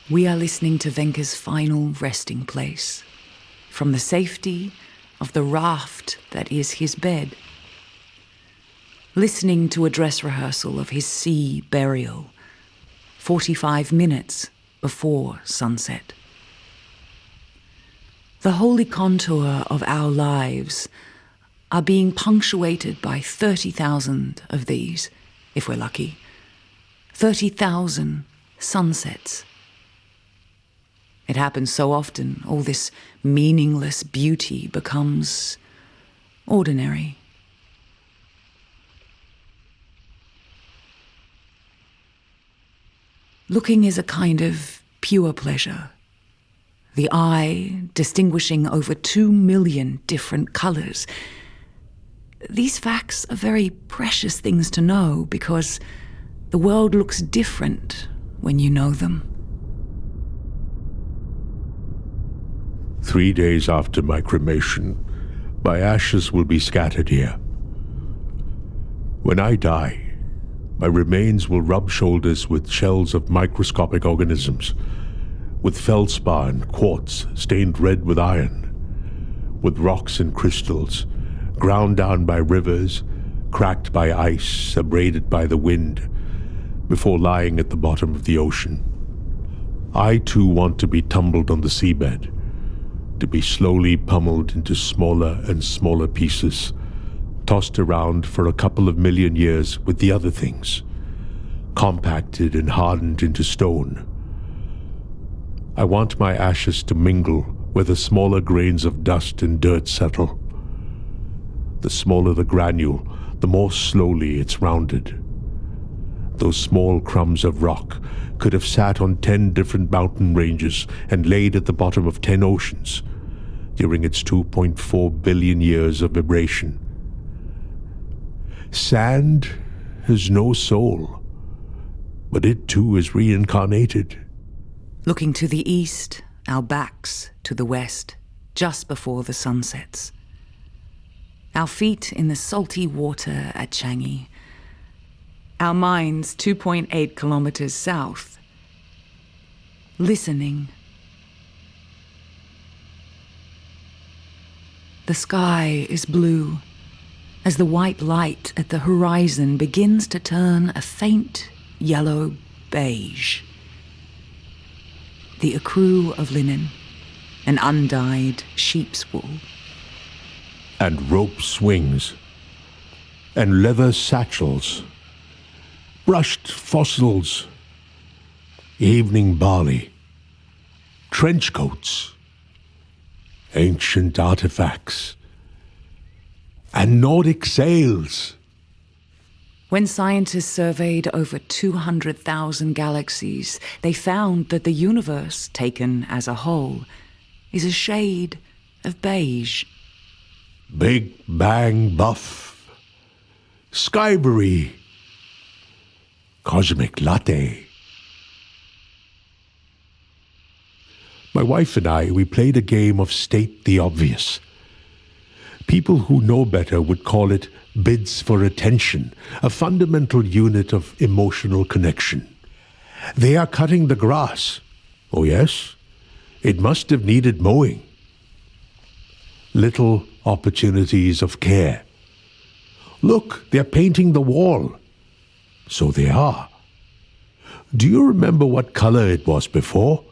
We are listening to Venka's final resting place, from the safety of the raft that is his bed. Listening to a dress rehearsal of his sea burial, 45 minutes before sunset. The holy contour of our lives are being punctuated by 30,000 of these, if we're lucky. 30,000 sunsets. It happens so often, all this meaningless beauty becomes ordinary. Looking is a kind of pure pleasure. The eye distinguishing over 2 million different colors. These facts are very precious things to know because the world looks different when you know them. 3 days after my cremation, my ashes will be scattered here. When I die, my remains will rub shoulders with shells of microscopic organisms, with feldspar and quartz stained red with iron, with rocks and crystals, ground down by rivers, cracked by ice, abraded by the wind, before lying at the bottom of the ocean. I too want to be tumbled on the seabed, to be slowly pummeled into smaller and smaller pieces, tossed around for a couple of million years with the other things, compacted and hardened into stone. I want my ashes to mingle where the smaller grains of dust and dirt settle. The smaller the granule, the more slowly it's rounded. Those small crumbs of rock could have sat on 10 different mountain ranges and laid at the bottom of 10 oceans during its 2.4 billion years of vibration. Sand has no soul, but it too is reincarnated. Looking to the east, our backs to the west, just before the sun sets. Our feet in the salty water at Changi. Our minds 2.8 kilometers south. Listening. The sky is blue as the white light at the horizon begins to turn a faint yellow beige. The ecru of linen, an undyed sheep's wool. And rope swings, and leather satchels, brushed fossils, evening barley, trench coats, ancient artifacts, and Nordic sails. When scientists surveyed over 200,000 galaxies, they found that the universe, taken as a whole, is a shade of beige. Big Bang buff, skyberry, cosmic latte. My wife and I, we played a game of state the obvious. People who know better would call it bids for attention, a fundamental unit of emotional connection. They are cutting the grass. Oh yes, it must have needed mowing. Little opportunities of care. Look, they're painting the wall. So they are. Do you remember what color it was before?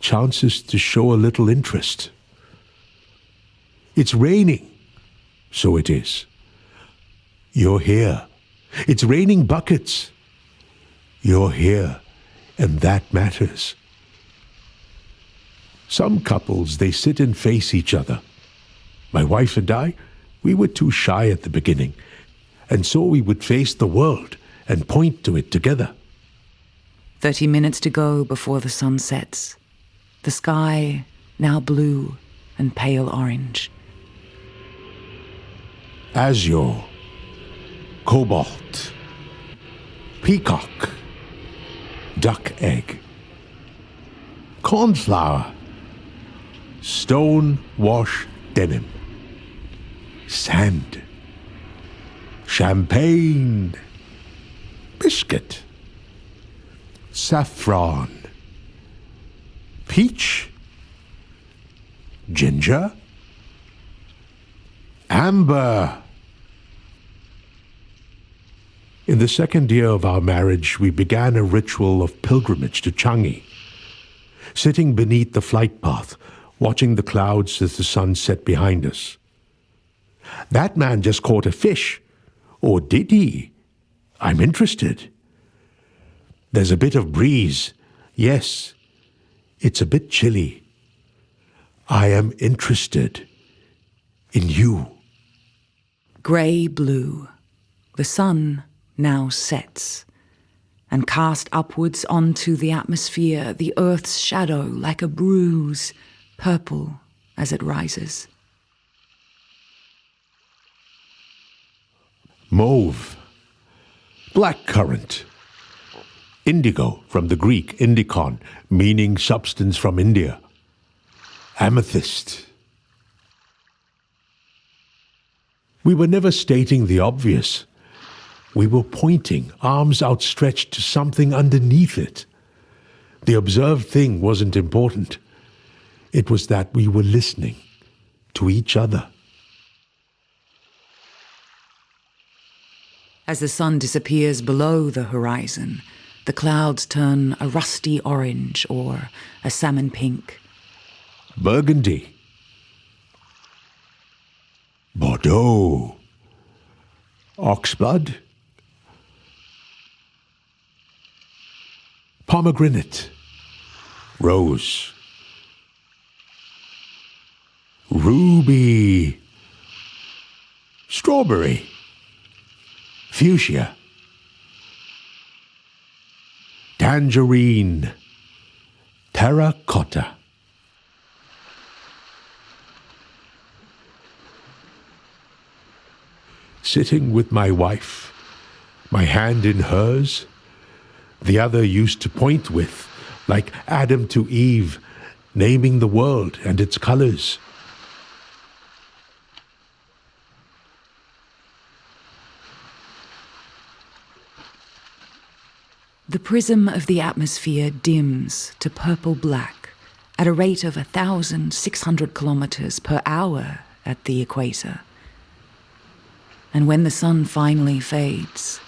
Chances to show a little interest. It's raining. So it is. You're here. It's raining buckets. You're here, and that matters. Some couples, they sit and face each other. My wife and I, we were too shy at the beginning, and so we would face the world and point to it together. 30 minutes to go before the sun sets. The sky now blue and pale orange. Azure, cobalt, peacock, duck egg, cornflower, stone wash denim, sand, champagne, biscuit, saffron, peach, ginger, amber. In the second year of our marriage, we began a ritual of pilgrimage to Changi, sitting beneath the flight path, watching the clouds as the sun set behind us. That man just caught a fish. Or did he? I'm interested. There's a bit of breeze. Yes, it's a bit chilly. I am interested in you. Grey-blue. The sun now sets, and cast upwards onto the atmosphere the earth's shadow like a bruise, purple as it rises. Mauve, blackcurrant, indigo from the Greek indikon, meaning substance from India, amethyst. We were never stating the obvious. We were pointing, arms outstretched to something underneath it. The observed thing wasn't important. It was that we were listening to each other. As the sun disappears below the horizon, the clouds turn a rusty orange or a salmon pink. Burgundy, Bordeaux, oxblood, pomegranate, rose, ruby, strawberry, fuchsia, tangerine, terracotta. Sitting with my wife, my hand in hers, the other used to point with, like Adam to Eve, naming the world and its colors. The prism of the atmosphere dims to purple-black at a rate of 1,600 kilometers per hour at the equator. And when the sun finally fades,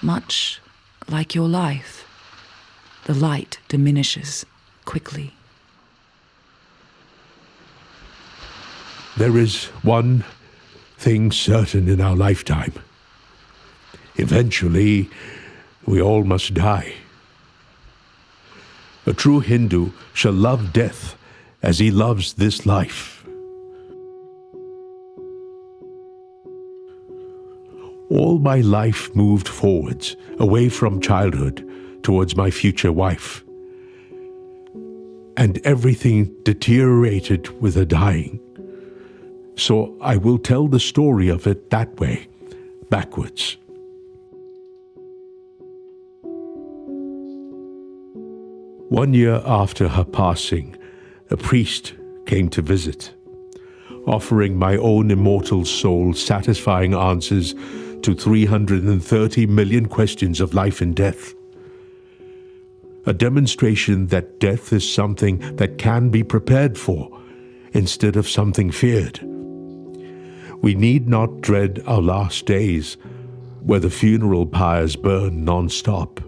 much like your life, the light diminishes quickly. There is one thing certain in our lifetime. Eventually, we all must die. A true Hindu shall love death as he loves this life. All my life moved forwards, away from childhood, towards my future wife. And everything deteriorated with her dying. So I will tell the story of it that way, backwards. One year after her passing, a priest came to visit, offering my own immortal soul satisfying answers to 330 million questions of life and death. A demonstration that death is something that can be prepared for instead of something feared. We need not dread our last days where the funeral pyres burn non-stop.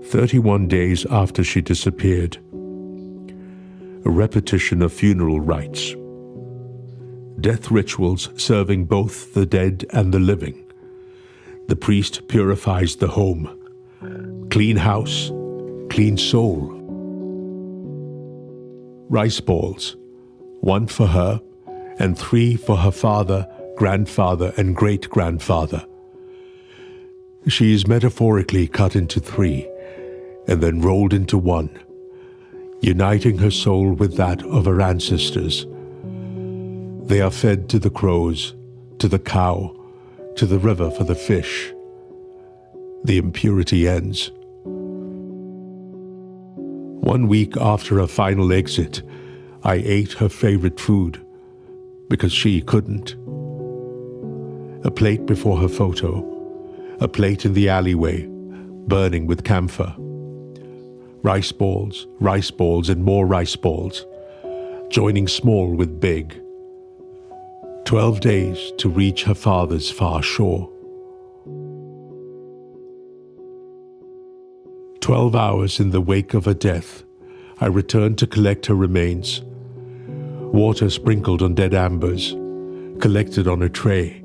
"31 days after she disappeared, a repetition of funeral rites. Death rituals serving both the dead and the living. The priest purifies the home. Clean house, clean soul. Rice balls, 1 for her and 3 for her father, grandfather, and great-grandfather. She is metaphorically cut into 3 and then rolled into 1, uniting her soul with that of her ancestors. They are fed to the crows, to the cow, to the river for the fish. The impurity ends. 1 week after her final exit, I ate her favorite food, because she couldn't. A plate before her photo, A plate in the alleyway, burning with camphor. Rice balls, and more rice balls, joining small with big. 12 days to reach her father's far shore. 12 hours in the wake of her death, I returned to collect her remains. Water sprinkled on dead ambers, collected on a tray.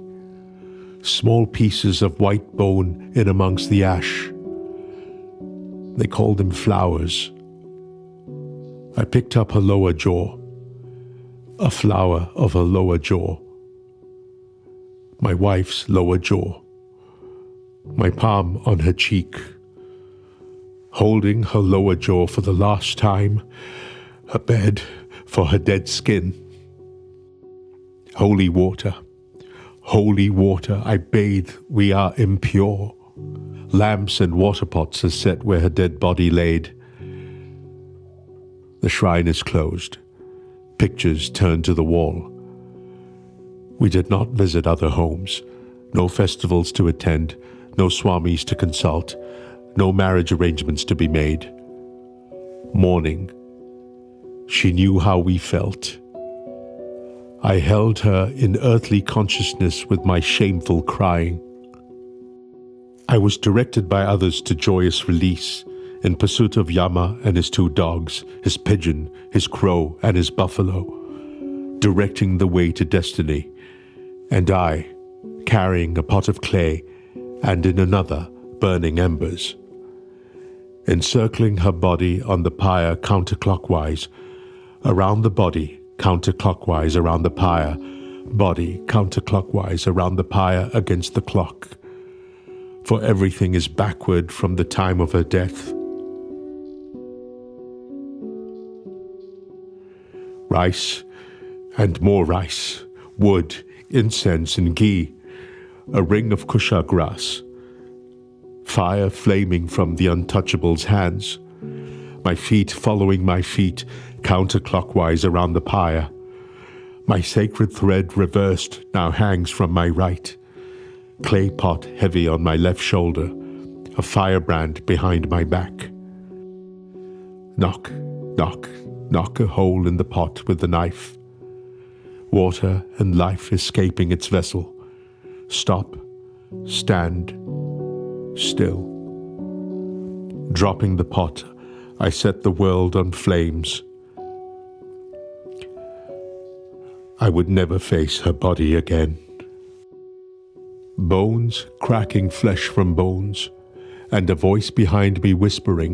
Small pieces of white bone in amongst the ash. They called them flowers. I picked up her lower jaw. A flower of her lower jaw. My wife's lower jaw. My palm on her cheek. Holding her lower jaw for the last time, her bed for her dead skin. Holy water, I bathe, we are impure. Lamps and water pots are set where her dead body laid. The shrine is closed, pictures turned to the wall. We did not visit other homes, no festivals to attend, no swamis to consult, no marriage arrangements to be made. Mourning. She knew how we felt. I held her in earthly consciousness with my shameful crying. I was directed by others to joyous release, in pursuit of Yama and his 2 dogs, his pigeon, his crow, and his buffalo, directing the way to destiny, and I, carrying a pot of clay, and in another, burning embers. Encircling her body on the pyre counterclockwise, around the body, counterclockwise around the pyre, body counterclockwise around the pyre against the clock. For everything is backward from the time of her death. Rice, and more rice, wood, incense and ghee, a ring of kusha grass, fire flaming from the untouchable's hands, my feet following my feet counterclockwise around the pyre. My sacred thread reversed now hangs from my right, clay pot heavy on my left shoulder, a firebrand behind my back. Knock, knock, knock a hole in the pot with the knife. Water and life escaping its vessel. Stop, stand, still. Dropping the pot, I set the world on flames. I would never face her body again. Bones cracking flesh from bones, and a voice behind me whispering,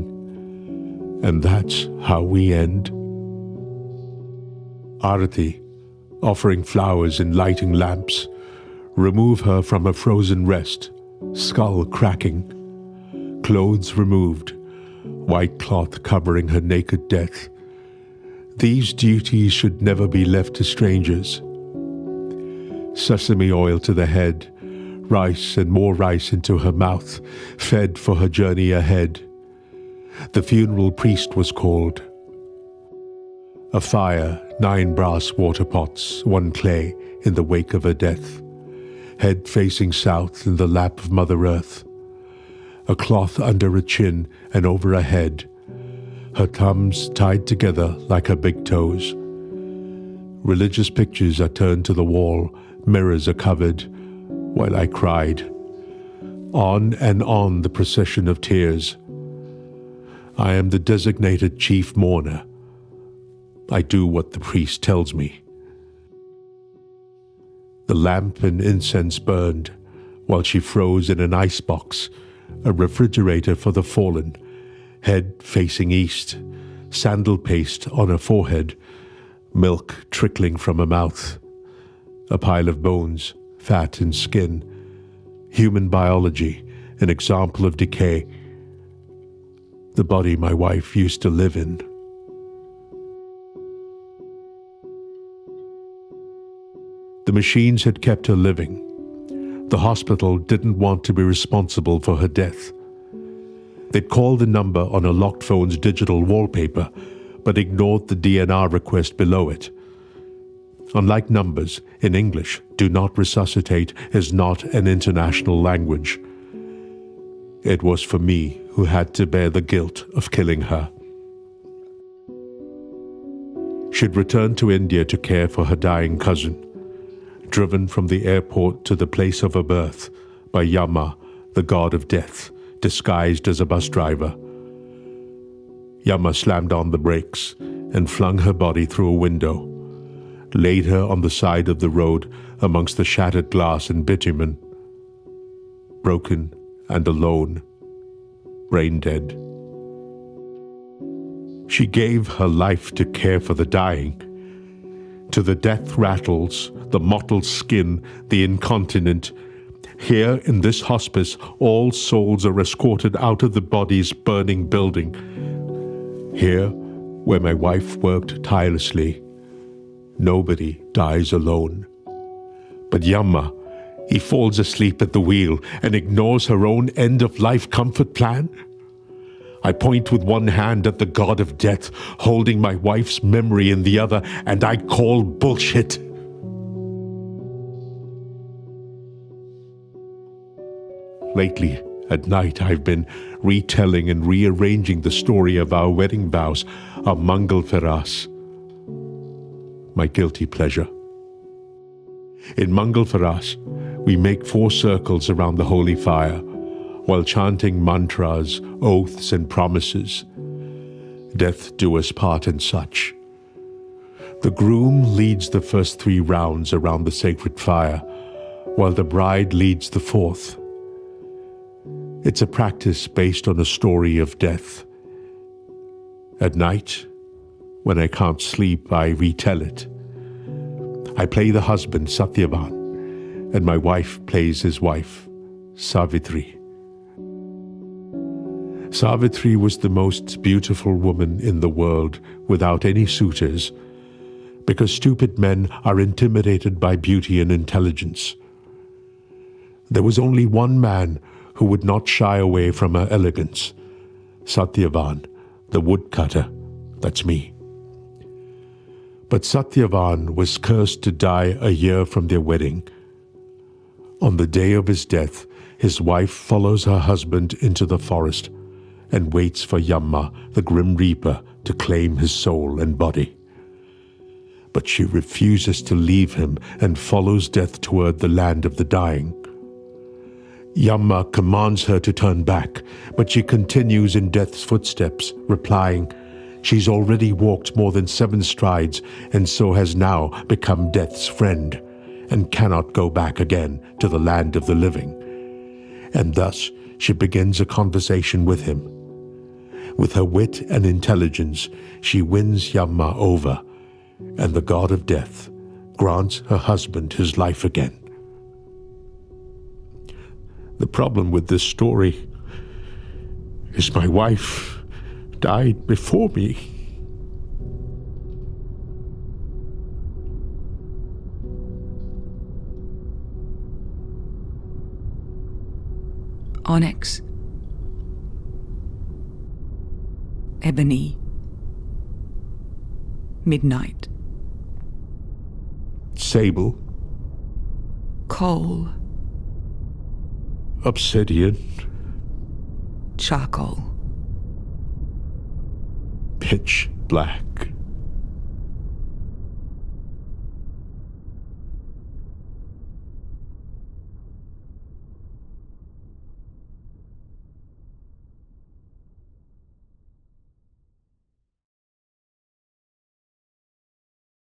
and that's how we end. Arati, offering flowers and lighting lamps, remove her from her frozen rest, skull cracking, clothes removed, white cloth covering her naked death. These duties should never be left to strangers. Sesame oil to the head, rice and more rice into her mouth, fed for her journey ahead. The funeral priest was called. A fire, 9 brass water pots, 1 clay, in the wake of her death. Head facing south in the lap of Mother Earth. A cloth under her chin and over her head. Her thumbs tied together like her big toes. Religious pictures are turned to the wall, mirrors are covered, while I cried. On and on the procession of tears. I am the designated chief mourner. I do what the priest tells me. The lamp and incense burned, while she froze in an icebox, a refrigerator for the fallen, head facing east, sandal paste on her forehead, milk trickling from her mouth, a pile of bones, fat and skin, human biology, an example of decay, the body my wife used to live in. The machines had kept her living. The hospital didn't want to be responsible for her death. They'd called the number on a locked phone's digital wallpaper, but ignored the DNR request below it. Unlike numbers, in English, do not resuscitate is not an international language. it was for me who had to bear the guilt of killing her. She'd returned to India to care for her dying cousin, driven from the airport to the place of her birth by Yama, the god of death, disguised as a bus driver. Yama slammed on the brakes and flung her body through a window, laid her on the side of the road amongst the shattered glass and bitumen, broken and alone, brain dead. She gave her life to care for the dying, to the death rattles, the mottled skin, the incontinent. Here in this hospice, all souls are escorted out of the body's burning building. Here, where my wife worked tirelessly, nobody dies alone. But Yama, he falls asleep at the wheel and ignores her own end-of-life comfort plan. I point with one hand at the god of death, holding my wife's memory in the other, and I call bullshit. Lately, at night, I've been retelling and rearranging the story of our wedding vows, our Mangal Feras, my guilty pleasure. In Mangal Feras, we make 4 circles around the holy fire, while chanting mantras, oaths, and promises. Death do us part and such. The groom leads the first 3 rounds around the sacred fire, while the bride leads the 4th. It's a practice based on a story of death. At night, when I can't sleep, I retell it. I play the husband, Satyavan, and my wife plays his wife, Savitri. Savitri was the most beautiful woman in the world without any suitors, because stupid men are intimidated by beauty and intelligence. There was only one man who would not shy away from her elegance, Satyavan, the woodcutter, that's me. But Satyavan was cursed to die a year from their wedding. On the day of his death, his wife follows her husband into the forest and waits for Yama, the Grim Reaper, to claim his soul and body. But she refuses to leave him and follows death toward the land of the dying. Yama commands her to turn back, but she continues in death's footsteps, replying, she's already walked more than 7 strides and so has now become death's friend and cannot go back again to the land of the living. And thus she begins a conversation with him. With her wit and intelligence, she wins Yama over, and the god of death grants her husband his life again. The problem with this story is my wife died before me. Onyx, ebony, midnight, Sable, coal, obsidian, charcoal, pitch black.